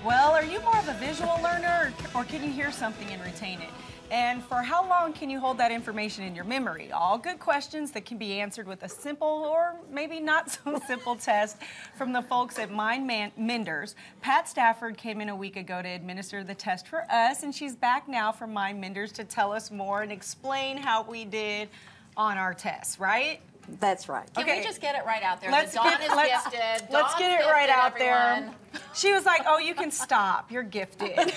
Well, are you more of a visual learner, or can you hear something and retain it? And for how long can you hold that information in your memory? All good questions that can be answered with a simple or maybe not so simple test from the folks at MindMenders. Pat Stafford came in a week ago to administer the test for us, and she's back now from MindMenders to tell us more and explain how we did on our tests, right? That's right. Can we just get it right out there? Let's Dawn is gifted. Let's Dawn's get it right gifted, out there. everyone. She was like, "Oh, you can stop. You're gifted."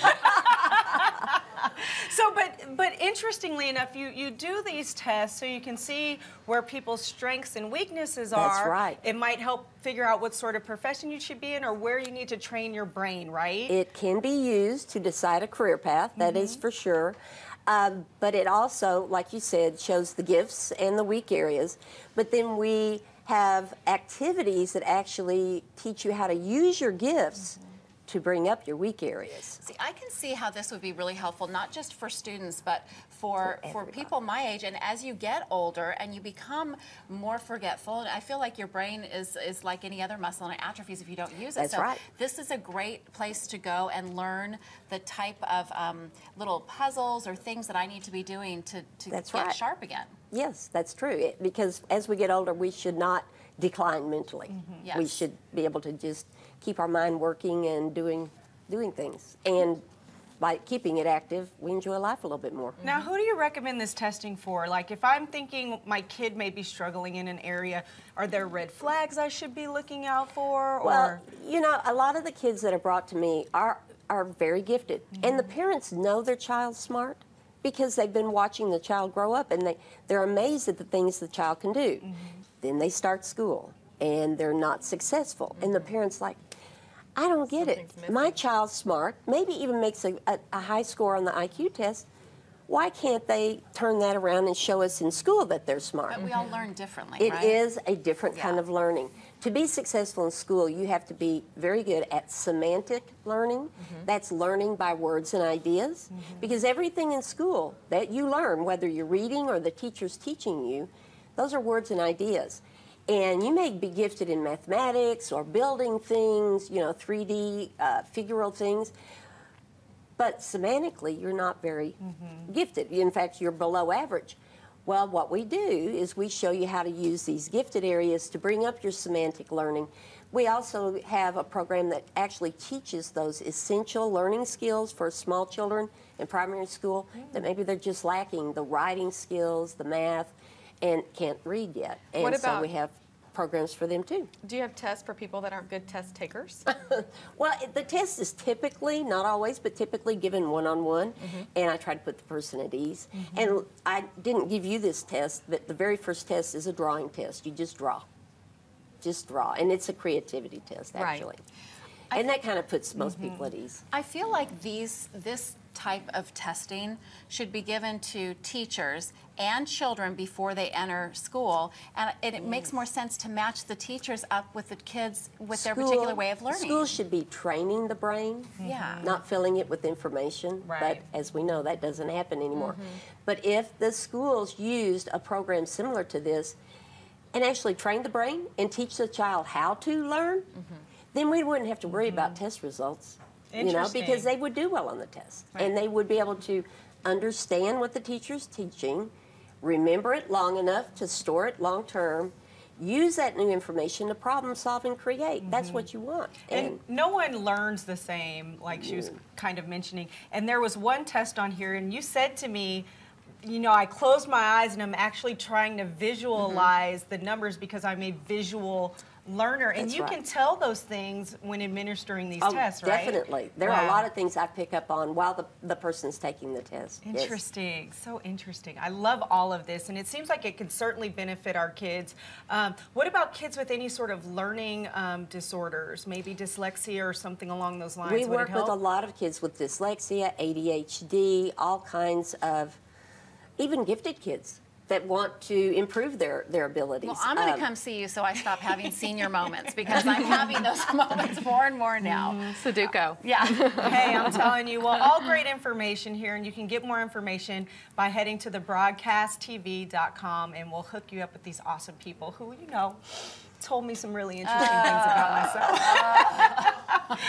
So, but interestingly enough, you do these tests so you can see where people's strengths and weaknesses are. That's right. It might help figure out what sort of profession you should be in or where you need to train your brain, right? It can be used to decide a career path, that is for sure. But it also, like you said, shows the gifts and the weak areas. But then we have activities that actually teach you how to use your gifts to bring up your weak areas. See, I can see how this would be really helpful, not just for students, but for people my age. And as you get older and you become more forgetful, and I feel like your brain is like any other muscle and it atrophies if you don't use it. That's so right. This is a great place to go and learn the type of little puzzles or things that I need to be doing to That's get right. sharp again. Yes, that's true. Because as we get older, we should not decline mentally. Yes. We should be able to just keep our mind working and doing things. And by keeping it active, we enjoy life a little bit more. Now, who do you recommend this testing for? Like, if I'm thinking my kid may be struggling in an area, are there red flags I should be looking out for? Well, you know, a lot of the kids that are brought to me are very gifted. And the parents know their child's smart because they've been watching the child grow up, and they're amazed at the things the child can do. Then they start school, and they're not successful. And the parent's like, I don't get it. My child's smart, maybe even makes a high score on the IQ test. Why can't they turn that around and show us in school that they're smart? But we all learn differently, It right? is a different kind of learning. To be successful in school, you have to be very good at semantic learning. That's learning by words and ideas. Because everything in school that you learn, whether you're reading or the teacher's teaching you, those are words and ideas. And you may be gifted in mathematics or building things, you know, 3D, figural things, but semantically, you're not very gifted. In fact, you're below average. Well, what we do is we show you how to use these gifted areas to bring up your semantic learning. We also have a program that actually teaches those essential learning skills for small children in primary school that maybe they're just lacking, the writing skills, the math, and can't read yet. And so we have programs for them too. Do you have tests for people that aren't good test takers? Well, the test is typically, not always, but typically given one-on-one, and I try to put the person at ease. And I didn't give you this test, but the very first test is a drawing test. You just draw. Just draw. And it's a creativity test, actually. Right. And that kind of puts most people at ease. I feel like this type of testing should be given to teachers and children before they enter school, and it makes more sense to match the teachers up with the kids with their particular way of learning. School should be training the brain, not filling it with information, but as we know, that doesn't happen anymore. But if the schools used a program similar to this and actually trained the brain and teach the child how to learn, then we wouldn't have to worry about test results. You know, because they would do well on the test. And they would be able to understand what the teacher's teaching, remember it long enough to store it long term, use that new information to problem solve and create. That's what you want. And no one learns the same, like she was kind of mentioning. And there was one test on here, and you said to me, you know, I closed my eyes and I'm actually trying to visualize the numbers because I'm a visual learner, and you can tell those things when administering these tests, right? Definitely. There are a lot of things I pick up on while the person's taking the test. Interesting. So interesting. I love all of this, and it seems like it can certainly benefit our kids. What about kids with any sort of learning disorders, maybe dyslexia or something along those lines? We work with a lot of kids with dyslexia, ADHD, all kinds of, even gifted kids that want to improve their abilities. Well, I'm going to come see you so I stop having senior moments, because I'm having those moments more and more now. Sudoku. Yeah. Hey, I'm telling you, well, all great information here, and you can get more information by heading to thebroadcasttv.com, and we'll hook you up with these awesome people who, you know, told me some really interesting things about myself.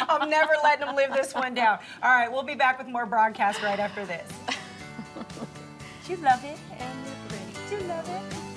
I'm never letting them live this one down. All right, we'll be back with more broadcast right after this. Do you love it? And you're pretty. Do you love it?